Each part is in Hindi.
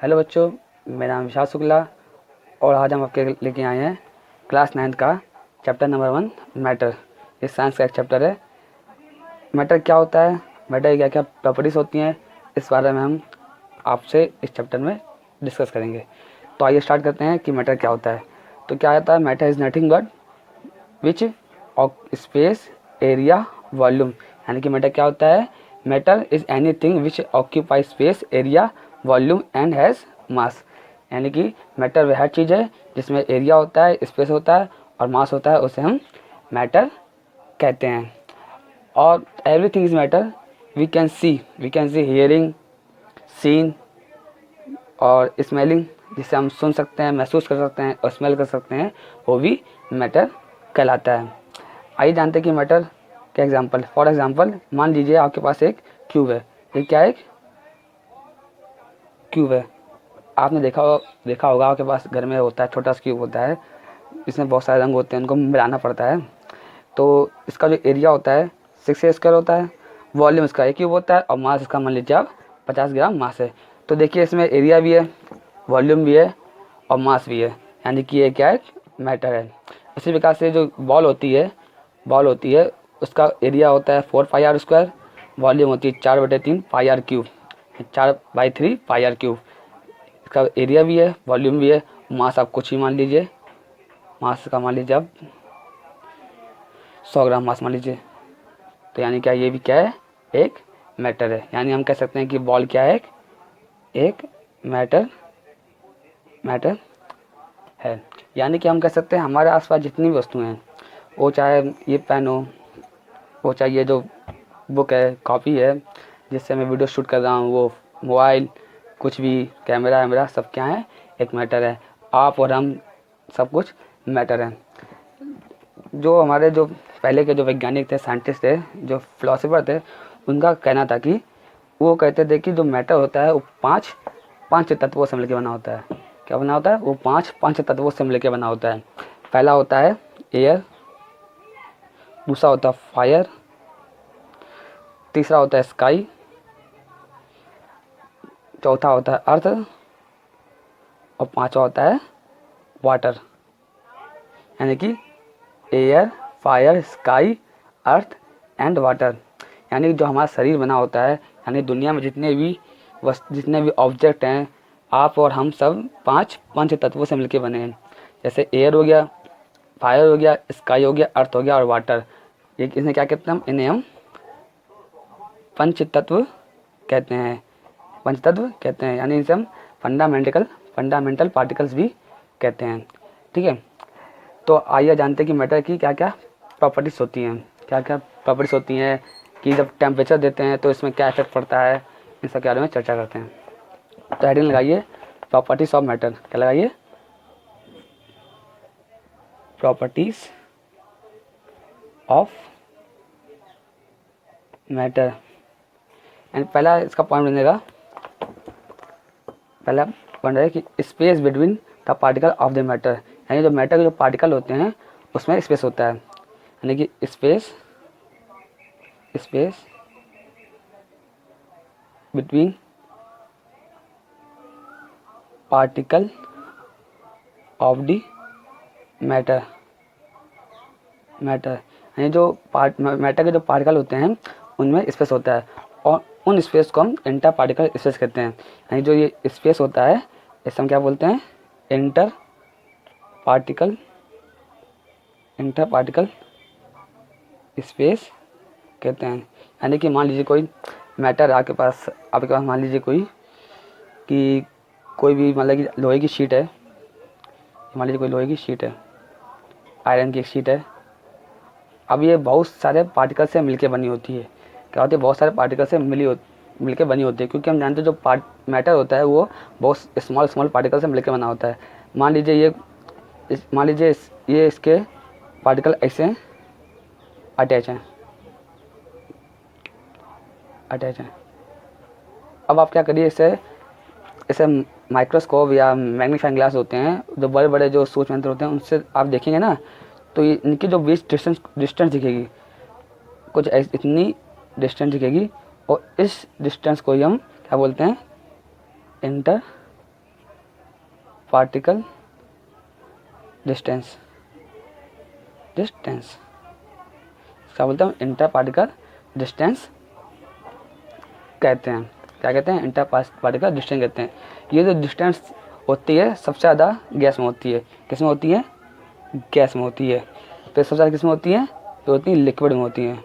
हेलो बच्चों, मेरा नाम विशाल शुक्ला और आज हम आपके लेके आए हैं क्लास 9 का चैप्टर नंबर 1 मैटर। ये साइंस का एक चैप्टर है। मैटर क्या होता है, मैटर की क्या क्या प्रॉपर्टीज़ होती हैं, इस बारे में हम आपसे इस चैप्टर में डिस्कस करेंगे। तो आइए स्टार्ट करते हैं कि मैटर क्या होता है। तो क्या होता है, matter is nothing but which space area volume. यानी कि मैटर क्या होता है, matter is anything which occupy space area volume and has मास। यानी कि मैटर वह चीज़ है जिसमें एरिया होता है, स्पेस होता है और मास होता है, उसे हम मैटर कहते हैं। और everything is matter. We can see hearing, seen और स्मेलिंग, जिसे हम सुन सकते हैं, महसूस कर सकते हैं और स्मेल कर सकते हैं, वो भी मैटर कहलाता है। आइए जानते हैं कि मैटर के एग्जाम्पल। फॉर एग्जाम्पल, मान लीजिए आपके पास एक क्यूब है। ये क्या है, एक क्यूब है। आपने देखा होगा, आपके पास घर में होता है, छोटा सा क्यूब होता है, इसमें बहुत सारे रंग होते हैं, उनको मिलाना पड़ता है। तो इसका जो एरिया होता है 6 स्क्वायर होता है, वॉल्यूम इसका 1 क्यूब होता है और मास इसका मान लीजिए आप 50 ग्राम मास है। तो देखिए इसमें एरिया भी है, वॉल्यूम भी है और मास भी है, यानी कि ये क्या है, मैटर है। इसी प्रकार से जो बॉल होती है उसका एरिया होता है 4πr², वॉल्यूम होती है 4/3 πr³, 4/3 πr³। इसका एरिया भी है, वॉल्यूम भी है, मास आप कुछ ही मान लीजिए, मास का मान लीजिए आप 100 ग्राम मास मान लीजिए। तो यानी क्या, ये भी क्या है, एक मैटर है। यानी हम कह सकते हैं कि बॉल क्या है, एक मैटर है। यानी कि हम कह सकते हैं हमारे आसपास जितनी भी वस्तुएं हैं, वो चाहे ये पेन हो, वो चाहे ये जो बुक है, कॉपी है जिससे मैं वीडियो शूट कर रहा हूँ, वो मोबाइल, कुछ भी कैमरा वैमरा, सब क्या है, एक मैटर है। आप और हम सब कुछ मैटर है। जो हमारे जो पहले के जो वैज्ञानिक थे, साइंटिस्ट थे, जो फिलोसोफर थे, उनका कहना था कि वो कहते थे कि जो मैटर होता है वो पांच तत्वों से मिलकर बना होता है। क्या बना होता है, वो पांच तत्वों से मिलकर बना होता है। पहला होता है एयर, दूसरा होता है फायर, तीसरा होता है स्काई, चौथा होता है अर्थ और पांचवा होता है वाटर। यानी कि air, fire, sky, earth and water. यानी जो हमारा शरीर बना होता है, यानी दुनिया में जितने भी ऑब्जेक्ट हैं, आप और हम सब पांच तत्वों से मिलकर बने हैं। जैसे एयर हो गया, फायर हो गया, स्काई हो गया, अर्थ हो गया और वाटर। ये इन्हें क्या कहते हैं, इन्हें हम पंचतत्व कहते हैं। यानी इनसे हम फंडामेंटल पार्टिकल्स भी कहते हैं। ठीक है। तो आइए जानते हैं कि मैटर की क्या क्या प्रॉपर्टीज़ होती हैं। कि जब टेम्परेचर देते हैं तो इसमें क्या इफेक्ट पड़ता है, इन सब के बारे में चर्चा करते हैं। तो हेडिंग लगाइए, प्रॉपर्टीज़ ऑफ मैटर। क्या लगाइए, प्रॉपर्टीज़ ऑफ मैटर। एंड पहला इसका पॉइंट बनेगा, कि space between the particle of the matter. यानी जो मैटर के जो पार्टिकल होते हैं उसमें स्पेस होता है। यानी कि space between particle of the matter. यानी जो मैटर के जो पार्टिकल होते हैं उनमें स्पेस होता है और उन स्पेस को हम इंटर पार्टिकल स्पेस कहते हैं। यानी जो ये स्पेस होता है इसे हम क्या बोलते हैं, इंटर पार्टिकल स्पेस कहते हैं। यानी कि मान लीजिए कोई मैटर आपके पास मान लीजिए कोई भी मतलब कि लोहे की शीट है। मान लीजिए कोई लोहे की शीट है, आयरन की एक शीट है। अब ये बहुत सारे पार्टिकल से मिलके बनी होती है। क्या होती है, बहुत सारे पार्टिकल से मिलके बनी होती है, क्योंकि हम जानते हैं जो मैटर होता है वो बहुत स्मॉल पार्टिकल से मिलकर बना होता है। मान लीजिए ये इसके पार्टिकल ऐसे अटैच हैं। अब आप क्या करिए, इसे माइक्रोस्कोप या मैग्नीफाइंग ग्लास होते हैं, जो बड़े बड़े जो सूक्ष्म यंत्र होते हैं, उनसे आप देखेंगे ना, तो ये इनकी जो बीच डिस्टेंस दिखेगी, कुछ इतनी डिस्टेंस दिखेगी और इस डिस्टेंस को ही हम क्या बोलते हैं, इंटर पार्टिकल डिस्टेंस, डिस्टेंस क्या बोलते हैं, इंटर पार्टिकल डिस्टेंस कहते हैं। क्या कहते हैं, इंटर पार्टिकल डिस्टेंस कहते हैं। ये जो डिस्टेंस होती है सबसे ज़्यादा गैस में होती है। किस में होती है, गैस में होती है। फिर सबसे ज़्यादा किस में होती है, तो होती है लिक्विड में होती है,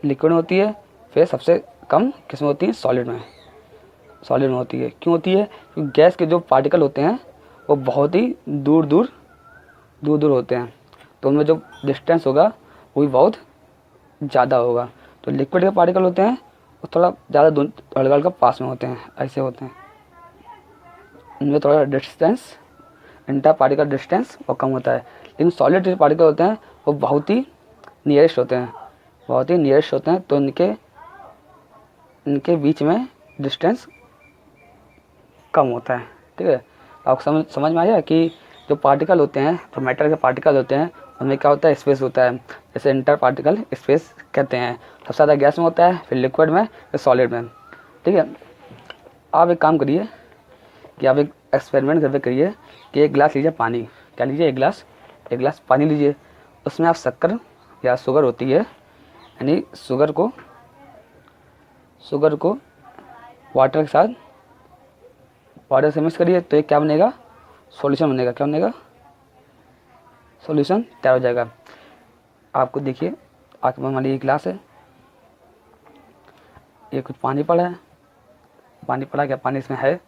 लिक्विड में होती है। फिर सबसे कम किस में होती है, सॉलिड में, सॉलिड में होती है। क्यों होती है, क्योंकि गैस के जो पार्टिकल होते हैं वो बहुत ही दूर दूर होते हैं, तो उनमें जो डिस्टेंस होगा वो भी बहुत ज़्यादा होगा। तो लिक्विड के पार्टिकल होते हैं वो थोड़ा ज़्यादा दूर, हल्का हल्का पास में होते हैं, ऐसे होते हैं। उनमें थोड़ा डिस्टेंस, इंटर पार्टिकल डिस्टेंस वो कम होता है। लेकिन सॉलिड जो पार्टिकल होते हैं वो बहुत ही नियरेस्ट होते हैं, बहुत ही नियरेस्ट होते हैं। तो इनके बीच में डिस्टेंस कम होता है। ठीक है, आपको समझ में आया कि जो पार्टिकल होते हैं, जो मैटर के पार्टिकल होते हैं, उनमें क्या होता है, स्पेस होता है। जैसे इंटर पार्टिकल स्पेस कहते हैं। सबसे ज़्यादा गैस में होता है, फिर लिक्विड में, फिर सॉलिड में। ठीक है, आप एक काम करिए कि आप एक एक्सपेरिमेंट करके करिए कि एक गिलास लीजिए पानी, क्या लीजिए, एक गिलास पानी लीजिए। उसमें आप शक्कर या शुगर होती है, यानी शुगर को वाटर के साथ, वाटर से मिक्स करिए तो एक क्या बनेगा, सॉल्यूशन बनेगा। क्या बनेगा, सॉल्यूशन तैयार हो जाएगा। आपको देखिए, आपके पास मान लीजिए गिलास है, ये कुछ पानी पड़ा है, पानी पड़ा, क्या पानी इसमें है,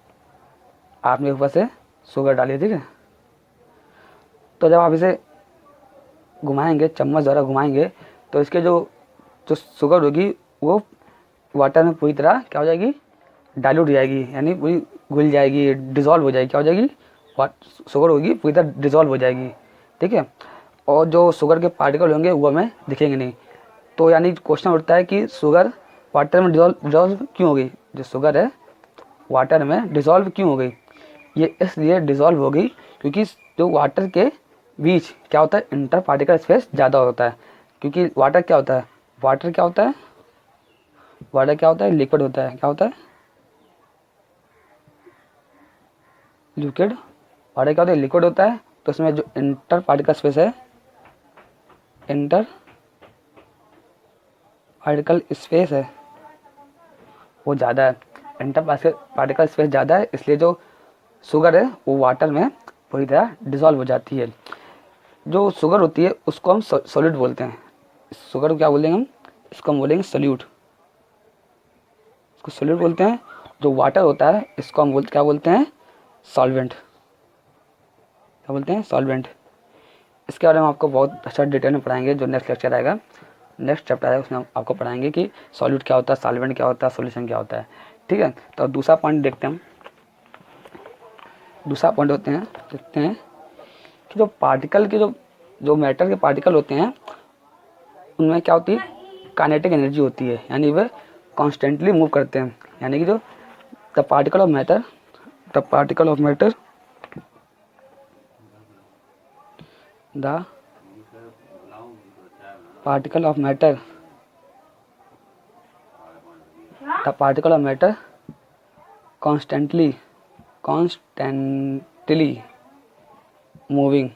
आपने ऊपर से शुगर डाली, ठीक है। तो जब आप इसे घुमाएंगे, चम्मच द्वारा घुमाएंगे, तो इसके जो शुगर होगी वो वाटर में पूरी तरह क्या हो जाएगी, डाइल्यूट हो जाएगी, यानी पूरी घुल जाएगी, डिज़ोल्व हो जाएगी। क्या हो जाएगी, शुगर होगी पूरी तरह डिज़ोल्व हो जाएगी। ठीक है, और जो शुगर के पार्टिकल होंगे वो हमें दिखेंगे नहीं। तो यानी क्वेश्चन उठता है कि शुगर वाटर में डिज़ोल्व क्यों हो गई, जो शुगर है वाटर में डिज़ोल्व क्यों हो गई। ये इसलिए डिज़ोल्व हो गई क्योंकि जो वाटर के बीच क्या होता है, इंटर पार्टिकल स्पेस ज़्यादा होता है। क्योंकि वाटर क्या होता है, वाटर क्या होता है, वाटर क्या होता है, लिक्विड होता है। क्या होता है, लिक्विड। वाटर क्या होता है, लिक्विड होता है। तो उसमें जो इंटर पार्टिकल स्पेस है, इंटर पार्टिकल स्पेस है वो ज़्यादा है, इंटर पार्टिकल स्पेस ज़्यादा है, इसलिए जो शुगर है वो वाटर में पूरी तरह डिज़ोल्व हो जाती है। जो शुगर होती है उसको हम सॉल्यूट बोलते हैं। शुगर को क्या बोलेंगे हम, इसको हम बोलेंगे सॉल्यूट, इसको सॉल्यूट बोलते हैं। जो वाटर होता है इसको हम क्या बोलते हैं, सॉल्वेंट। क्या बोलते हैं, सॉल्वेंट। इसके बारे में आपको बहुत अच्छा डिटेल में पढ़ाएंगे, जो नेक्स्ट लेक्चर आएगा, नेक्स्ट चैप्टर है, उसमें आपको पढ़ाएंगे कि सॉल्यूट क्या होता है, सॉल्वेंट क्या होता है, सॉल्यूशन क्या होता है। ठीक है, तो दूसरा पॉइंट देखते हैं हम। दूसरा पॉइंट देखते हैं कि जो पार्टिकल के जो मैटर के पार्टिकल होते हैं उनमें क्या होती है, काइनेटिक एनर्जी होती है, यानी वे कॉन्स्टेंटली मूव करते हैं। यानी कि जो the particle of matter, the particle of matter, the particle of matter, the particle of matter constantly moving.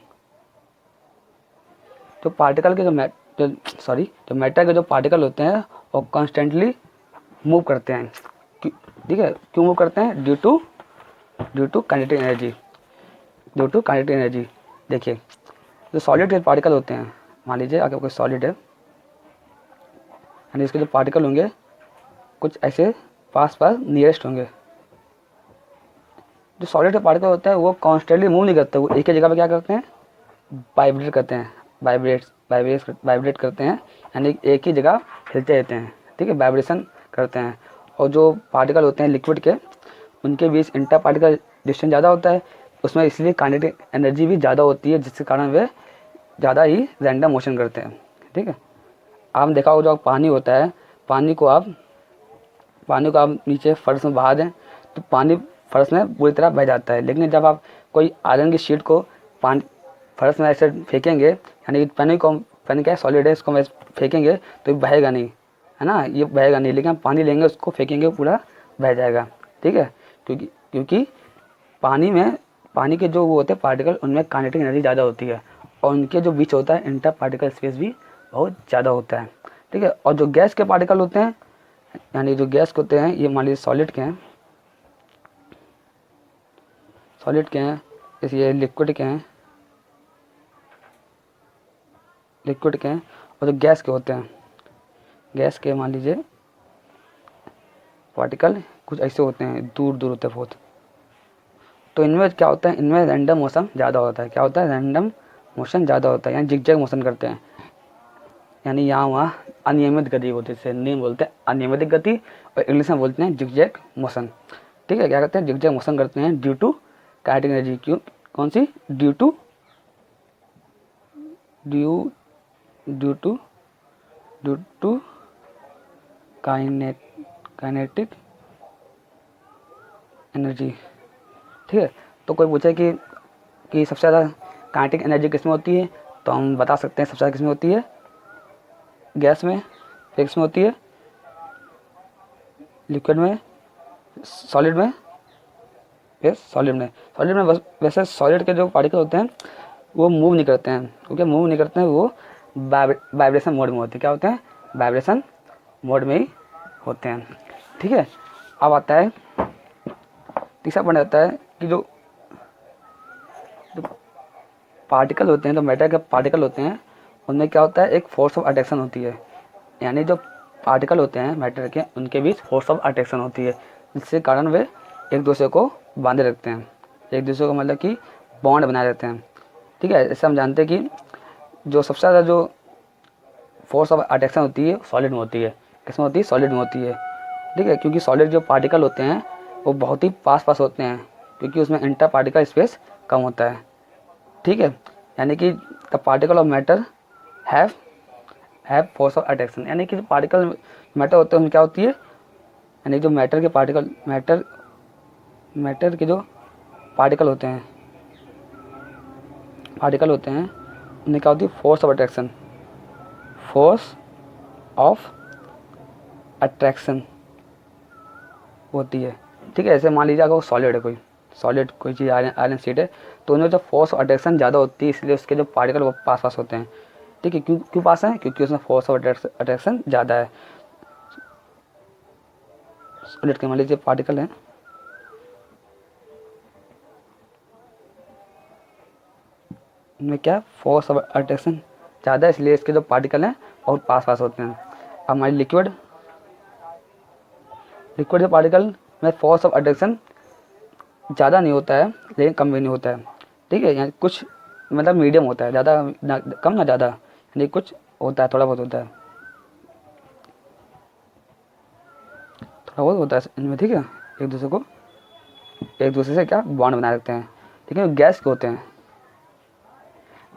तो पार्टिकल के जो मैटर के जो पार्टिकल होते हैं वो कॉन्स्टेंटली मूव करते हैं। ठीक है, क्यों मूव करते हैं, due to kinetic energy, due to kinetic energy. देखिए, जो सॉलिड के पार्टिकल होते हैं, मान लीजिए अगर कोई सॉलिड है, यानी इसके जो पार्टिकल होंगे कुछ ऐसे पास नियरेस्ट होंगे। जो सॉलिड के पार्टिकल होता है वो कॉन्स्टेंटली मूव नहीं करते, वो एक ही जगह पे क्या करते हैं, वाइब्रेट करते हैं, वाइब्रेट करते हैं, यानी एक ही जगह हिलते रहते हैं। ठीक है, वाइब्रेशन करते हैं। और जो पार्टिकल होते हैं लिक्विड के, उनके बीच इंटर पार्टिकल डिस्टेंस ज़्यादा होता है, उसमें इसलिए काइनेटिक एनर्जी भी ज़्यादा होती है, जिसके कारण वे ज़्यादा ही रैंडम मोशन करते हैं। ठीक है, आपने देखा होगा जो पानी होता है, पानी को आप नीचे फर्श में बहा दें तो पानी फर्श में पूरी तरह बह जाता है। लेकिन जब आप कोई आयरन की शीट को पानी फर्श में ऐसे फेंकेंगे, यानी पानी क्या है, सॉलिड है, इसको फेंकेंगे तो ये बहेगा नहीं, है ना, ये बहेगा नहीं। लेकिन हम पानी लेंगे, उसको फेंकेंगे, पूरा बह जाएगा। ठीक है, क्योंकि पानी के जो वो होते हैं पार्टिकल, उनमें काइनेटिक एनर्जी ज़्यादा होती है और उनके जो बीच होता है इंटर पार्टिकल स्पेस भी बहुत ज़्यादा होता है, ठीक है। और जो गैस के पार्टिकल होते हैं, यानी जो गैस के होते हैं, ये मान लीजिए सॉलिड के हैं, जैसे ये लिक्विड के हैं, और जो गैस के होते हैं, गैस के मान लीजिए पार्टिकल कुछ ऐसे होते हैं, दूर दूर होते हैं बहुत। तो इनमें क्या होता है, इनमें रैंडम मोशन ज़्यादा होता है। क्या होता है, रैंडम मोशन ज़्यादा होता है, यानी जिगजैग मोशन करते हैं, यानी यहाँ वहाँ अनियमित गति होती है। इसे हिंदी बोलते हैं अनियमित गति और इंग्लिश में बोलते हैं जिगजैग मोशन, ठीक है। क्या करते हैं, जिगजैग मोशन करते हैं ड्यू टू काइनेटिक एनर्जी। क्यों, कौन सी, ड्यू टू काइनेटिक एनर्जी, ठीक है। तो कोई पूछे कि सबसे ज़्यादा काइनेटिक एनर्जी किस में होती है, तो हम बता सकते हैं सबसे ज़्यादा किस में होती है, गैस में, फिक्स में होती है, लिक्विड में, सॉलिड में, फिर सॉलिड में वैसे सॉलिड के जो पार्टिकल होते हैं वो मूव नहीं करते हैं, क्योंकि मूव नहीं करते हैं, वो वाइब्रेशन मोड में होते हैं। क्या होते हैं, वाइब्रेशन मोड में ही होते हैं, ठीक है। अब आता है तीसरा पॉइंट, आता है कि जो पार्टिकल होते हैं, जो मैटर के पार्टिकल होते हैं, उनमें क्या होता है, एक फोर्स ऑफ अट्रैक्शन होती है। यानी जो पार्टिकल होते हैं मैटर के, उनके बीच फोर्स ऑफ अट्रैक्शन होती है, जिसके कारण वे एक दूसरे को बांधे रखते हैं, एक दूसरे को मतलब कि बॉन्ड बनाए रहते हैं, ठीक है। इससे हम जानते हैं कि जो सबसे ज़्यादा जो फोर्स ऑफ अट्रैक्शन होती है सॉलिड में होती है। किस में होती है, सॉलिड में होती है, ठीक है। क्योंकि सॉलिड जो पार्टिकल होते हैं वो बहुत ही पास होते हैं, क्योंकि उसमें इंटर पार्टिकल स्पेस कम होता है, ठीक है। यानी कि the particle of matter have force of attraction, यानी कि जो पार्टिकल मैटर होते हैं उनमें क्या होती है, यानी जो मैटर के पार्टिकल मैटर के जो पार्टिकल होते हैं उनमें क्या होती है, फोर्स ऑफ अट्रैक्शन होती है, ठीक है। जैसे मान लीजिए अगर वो सॉलिड है, कोई चीज़ आयरन शीट है, तो उनमें जो फोर्स ऑफ अट्रैक्शन ज़्यादा होती है, इसलिए उसके जो पार्टिकल वो पास होते हैं, ठीक है। क्यों पास है, क्योंकि उसमें फोर्स ऑफ अट्रैक्शन ज़्यादा है। सॉलिड के मान लीजिए पार्टिकल है, इनमें क्या फोर्स ऑफ अट्रैक्शन ज़्यादा है, इसलिए इसके जो पार्टिकल हैं और पास होते हैं। अब हमारी लिक्विड के पार्टिकल में फोर्स ऑफ अट्रैक्शन ज़्यादा नहीं होता है, लेकिन कम भी नहीं होता है, ठीक है। यानी कुछ मतलब मीडियम होता है, ज़्यादा ना कम ना ज़्यादा, यानी कुछ होता है, थोड़ा बहुत होता है इनमें, ठीक है। एक दूसरे से क्या बॉन्ड बना रखते हैं, ठीक है। गैस के होते हैं,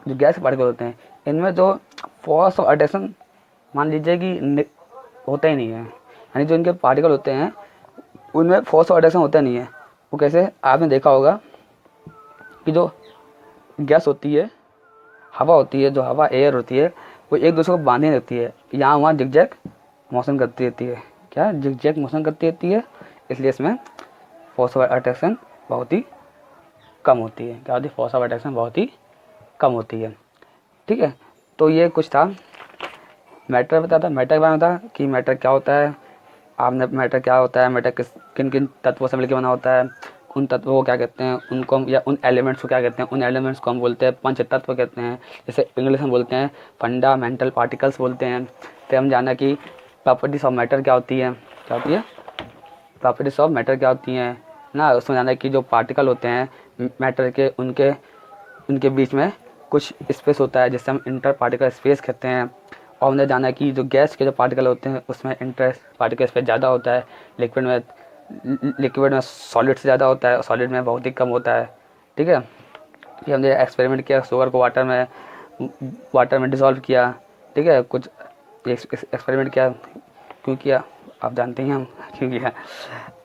जो गैस के पार्टिकल होते हैं, इनमें जो फोर्स ऑफ अट्रैक्शन मान लीजिए कि होता ही नहीं है, यानी जो इनके पार्टिकल होते हैं उनमें फोर्स ऑफ अट्रैक्शन होता नहीं है। वो कैसे, आपने देखा होगा कि जो गैस होती है, हवा होती है, जो हवा एयर होती है, वो एक दूसरे को बांधे रखती है, यहाँ वहाँ जिगजैग मोशन करती रहती है। क्या, जिगजैग मोशन करती रहती है, इसलिए इसमें फोर्स ऑफ अट्रैक्शन बहुत ही कम होती है। क्या होती है, फोर्स ऑफ अट्रैक्शन बहुत ही कम होती है, ठीक है। तो ये कुछ था मैटर बताता, मैटर के बारे में था कि मैटर क्या होता है, आपने मैटर क्या होता है, मैटर किन किन तत्वों से मिलकर बना होता है, उन तत्वों को क्या कहते हैं, उनको या उन एलिमेंट्स को क्या कहते हैं, उन एलिमेंट्स को हम बोलते हैं पंच तत्व कहते हैं, जैसे इंग्लिश में बोलते हैं फंडामेंटल पार्टिकल्स बोलते हैं। फिर हम जाना कि प्रॉपर्टीज ऑफ मैटर क्या होती है, प्रॉपर्टीज ऑफ मैटर क्या होती हैं ना, उसमें जाना कि जो पार्टिकल होते हैं मैटर के, उनके बीच में कुछ स्पेस होता है जिससे हम इंटर पार्टिकल स्पेस कहते हैं। और हमने जाना कि जो गैस के जो पार्टिकल होते हैं उसमें इंटर पार्टिकल स्पेस ज़्यादा होता है, लिक्विड में सॉलिड से ज़्यादा होता है, सॉलिड में बहुत ही कम होता है, ठीक है। फिर हमने एक्सपेरिमेंट किया, शुगर को वाटर में डिसॉल्व किया, ठीक है। कुछ एक्सपेरिमेंट किया, क्यों किया आप जानते हैं हम क्यों किया।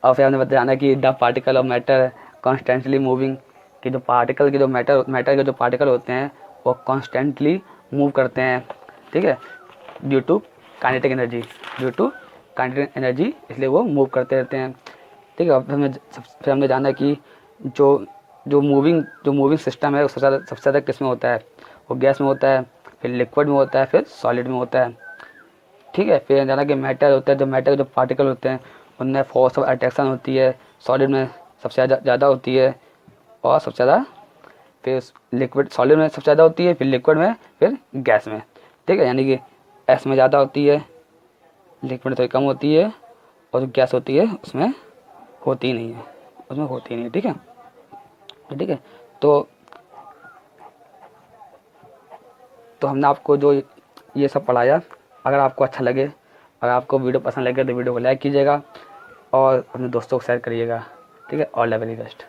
और फिर हमने बताना कि the particle of matter constantly moving, कि जो पार्टिकल के जो मैटर के जो पार्टिकल होते हैं वो कॉन्स्टेंटली मूव करते हैं, ठीक है, ड्यू टू काइनेटिक एनर्जी, इसलिए वो मूव करते रहते हैं, ठीक है। फिर हमने जाना कि जो जो मूविंग सिस्टम है वो सबसे ज़्यादा किस में होता है, वो गैस में होता है, फिर लिक्विड में होता है, फिर सॉलिड में होता है। ठीक है, फिर जाना कि मैटर होता है, जो मैटर के जो पार्टिकल होते हैं उनमें फोर्स ऑफ अट्रैक्शन होती है, सॉलिड में सबसे ज़्यादा होती है, और सबसे ज़्यादा फिर लिक्विड सॉलिड में सबसे ज़्यादा होती है, फिर लिक्विड में, फिर गैस में। ठीक है, यानी कि एस में ज़्यादा होती है, लिक्विड थोड़ी कम होती है, और जो गैस होती है उसमें होती नहीं है, उसमें होती नहीं है। ठीक है, ठीक है। तो हमने आपको जो ये सब पढ़ाया, अगर आपको अच्छा लगे, अगर आपको वीडियो पसंद लगे तो वीडियो को लाइक कीजिएगा और अपने दोस्तों को शेयर करिएगा। ठीक है, ऑल द वेरी बेस्ट।